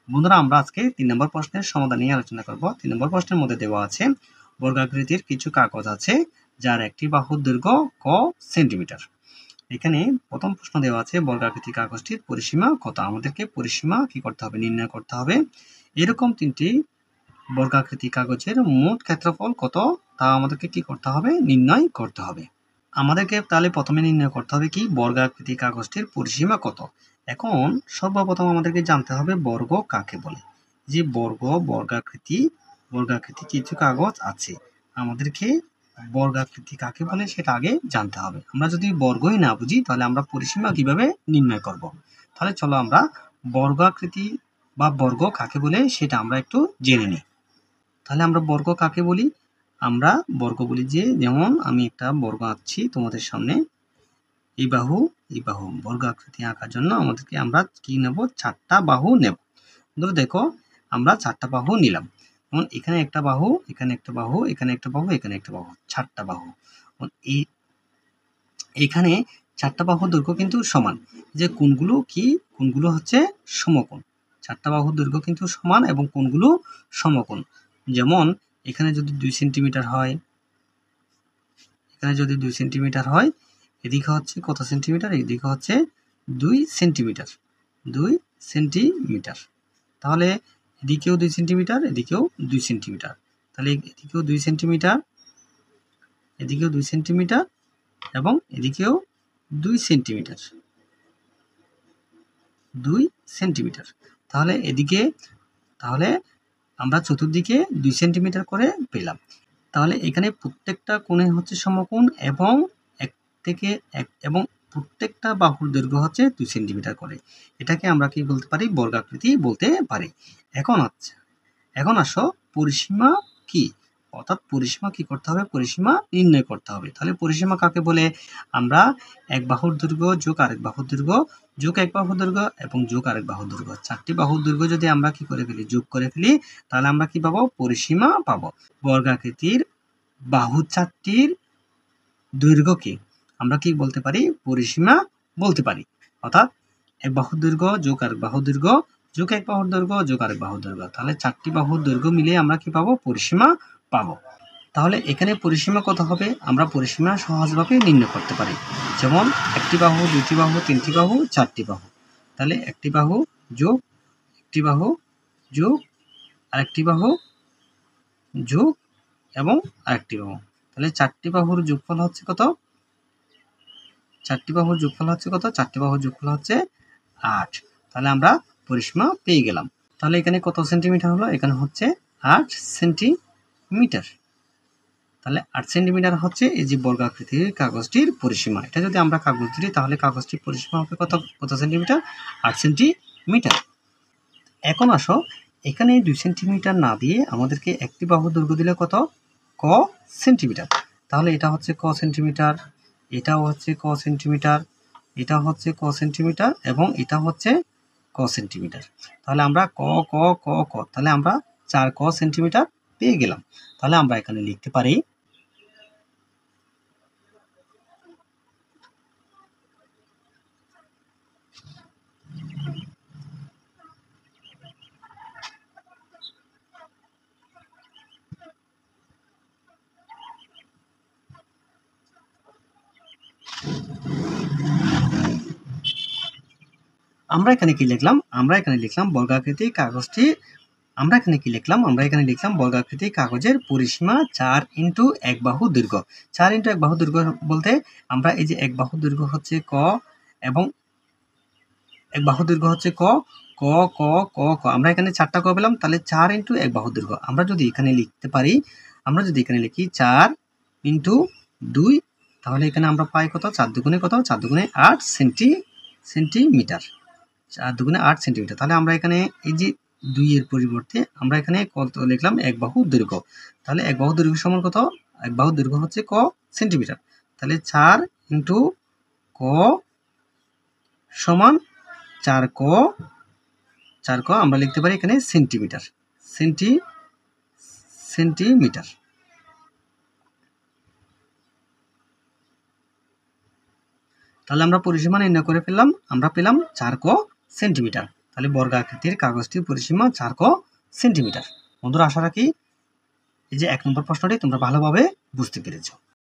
বন্ধুরা, আমরা আজকে 3 নম্বর প্রশ্নের সমাধান নিয়ে আলোচনা করব। 3 নম্বর প্রশ্নের মধ্যে দেওয়া আছে বর্গাকৃতির কিছু কাগজ আছে যার একটি বাহুর দৈর্ঘ্য ক সেন্টিমিটার। এখানে প্রথম প্রশ্ন দেওয়া আছে বর্গাকৃতির কাগজটির পরিসীমা কত। আমাদেরকে পরিসীমা কি করতে হবে, নির্ণয় করতে হবে। এরকম 3টি বর্গাকৃতি কাগজের মোট ক্ষেত্রফল কত তা আমাদেরকে কি করতে হবে, নির্ণয় করতে হবে। আমাদেরকে তাহলে প্রথমে নির্ণয় করতে হবে কি বর্গাকৃতি কাগজটির পরিসীমা কত। এখন সর্বপ্রথম আমাদেরকে জানতে হবে বর্গ কাকে বলে। যে বর্গাকৃতি কিছু কাগজ আছে, আমাদেরকে বর্গাকৃতি কাকে বলে সেটা আগে জানতে হবে। আমরা যদি বর্গই না বুঝি তাহলে আমরা পরিসীমা কিভাবে নির্ণয় করব। তাহলে চলো আমরা বর্গাকৃতি বা বর্গ কাকে বলে সেটা আমরা একটু জেনে নিই। তাহলে আমরা বর্গ কাকে বলি, আমরা বর্গ বলি যে, যেমন আমি একটা বর্গ আঁকছি তোমাদের সামনে, এই বাহু বর্গাকৃতি আঁকার জন্য আমাদেরকে আমরা কি নেব, 4টা বাহু নেব। ধরো দেখো আমরা 4টা বাহু নিলাম। যেমন এখানে একটা বাহু, এখানে একটা বাহু, এখানে একটা বাহু, এখানে একটা বাহু, 4টা বাহু। এখানে 4টা বাহুর দৈর্ঘ্য কিন্তু সমান। যে কোণগুলো হচ্ছে সমকোণ। 4টা বাহুর দৈর্ঘ্য কিন্তু সমান এবং কোণগুলো সমকোণ। যেমন এখানে যদি 2 সেন্টিমিটার হয়, এদিকে হচ্ছে কত সেন্টিমিটার, এদিকে হচ্ছে 2 সেন্টিমিটার। তাহলে এদিকেও 2 সেন্টিমিটার, এদিকেও 2 সেন্টিমিটার। তাহলে এদিকেও 2 সেন্টিমিটার, এদিকেও 2 সেন্টিমিটার এবং এদিকেও 2 সেন্টিমিটার। তাহলে আমরা চতুর্দিকে 2 সেন্টিমিটার করে পেলাম। তাহলে এখানে প্রত্যেকটা কোণে হচ্ছে সমকোণ এবং প্রত্যেকটা বাহুর দৈর্ঘ্য হচ্ছে 2 সেন্টিমিটার করে। এটাকে আমরা কি বলতে পারি, বর্গাকৃতি বলতে পারি। এখন আসো পরিসীমা কি, অর্থাৎ পরিসীমা কি করতে হবে, পরিসীমা নির্ণয় করতে হবে। তাহলে পরিসীমা কাকে বলে, আমরা এক বাহুর দৈর্ঘ্য যোগ আরেক বাহুর দৈর্ঘ্য যোগ এক বাহুর দৈর্ঘ্য এবং যোগ আরেক বাহুর দৈর্ঘ্য, 4টি বাহুর দৈর্ঘ্য যদি আমরা কি করে ফেলি, যোগ করে ফেলি, তাহলে আমরা কি পাবো, পরিসীমা পাবো। বর্গাকৃতির বাহু 4টির দৈর্ঘ্যকে আমরা কি বলতে পারি, পরিসীমা বলতে পারি। অর্থাৎ এক বাহুর দৈর্ঘ্য যোগ আরেক বাহুর দৈর্ঘ্য যোগ এক বাহুর দৈর্ঘ্য যোগ আরেক বাহুর দৈর্ঘ্য, তাহলে 4টি বাহুর দৈর্ঘ্য মিলে আমরা কি পাবো, পরিসীমা পাবো। তাহলে এখানে পরিসীমা কত হবে, আমরা পরিসীমা সহজভাবে নির্ণয় করতে পারি। যেমন একটি বাহু, 2টি বাহু, 3টি বাহু, 4টি বাহু। তাহলে একটি বাহু যোগ একটি বাহু যোগ আরেকটি বাহু যোগ এবং আরেকটি বাহু। তাহলে 4টি বাহুর যোগফল হচ্ছে কত, 4টি বাহুর যোগফল হচ্ছে 8। তাহলে আমরা পরিসীমা পেয়ে গেলাম। তাহলে এখানে কত সেন্টিমিটার হলো, এখানে হচ্ছে 8 সেন্টিমিটার। তাহলে 8 সেন্টিমিটার হচ্ছে এই যে বর্গাকৃতির কাগজটির পরিসীমা। এটা যদি আমরা কাগজ ধরি তাহলে কাগজটির পরিসীমা হবে কত সেন্টিমিটার, 8 সেন্টিমিটার। এখন আসো এখানে 2 সেন্টিমিটার না দিয়ে আমাদেরকে একটি বাহুর দৈর্ঘ্য দিলে কত, ক সেন্টিমিটার। তাহলে এটা হচ্ছে ক সেন্টিমিটার, এটাও হচ্ছে ক সেন্টিমিটার, এটা হচ্ছে ক সেন্টিমিটার এবং এটা হচ্ছে ক সেন্টিমিটার। তাহলে আমরা ক ক ক ক তাহলে আমরা 4 ক সেন্টিমিটার পেয়ে গেলাম। তাহলে আমরা এখানে লিখতে পারি আমরা এখানে কি লিখলাম, আমরা এখানে লিখলাম বর্গাকৃতি কাগজের পরিসীমা 4 ইন্টু এক বাহু দৈর্ঘ্য। 4 ইন্টু এক বাহু দৈর্ঘ্য বলতে আমরা এই যে এক বাহু দৈর্ঘ্য হচ্ছে ক এবং এক বাহু দৈর্ঘ্য হচ্ছে ক ক ক ক ক আমরা এখানে 4টা ক পেলাম। তাহলে 4 ইন্টু এক বাহু দৈর্ঘ্য আমরা যদি এখানে লিখতে পারি, আমরা যদি এখানে লিখি 4 ইন্টু 2, তাহলে এখানে আমরা পাই কত, 4 দুগুণে কত, 4 দুগুণে 8 সেন্টিমিটার, 4 দুগুণে 8 সেন্টিমিটার। তাহলে আমরা এখানে এই যে 2 এর পরিবর্তে আমরা এখানে কত লিখলাম, এক বাহু দৈর্ঘ্য। তাহলে এক বাহু দৈর্ঘ্য সমান কত, এক বাহু দৈর্ঘ্য হচ্ছে ক সেন্টিমিটার। তাহলে 4 ইন্টু ক সমান 4 ক আমরা লিখতে পারি এখানে সেন্টিমিটার। তাহলে আমরা পরিসীমা নির্ণয় করে ফেললাম, আমরা পেলাম 4 ক সেন্টিমিটার। তাহলে বর্গাকৃতির কাগজটির পরিসীমা 4 ক সেন্টিমিটার। বন্ধুরা, আশা রাখি এই যে 1 নম্বর প্রশ্নটি তোমরা ভালোভাবে বুঝতে পেরেছো।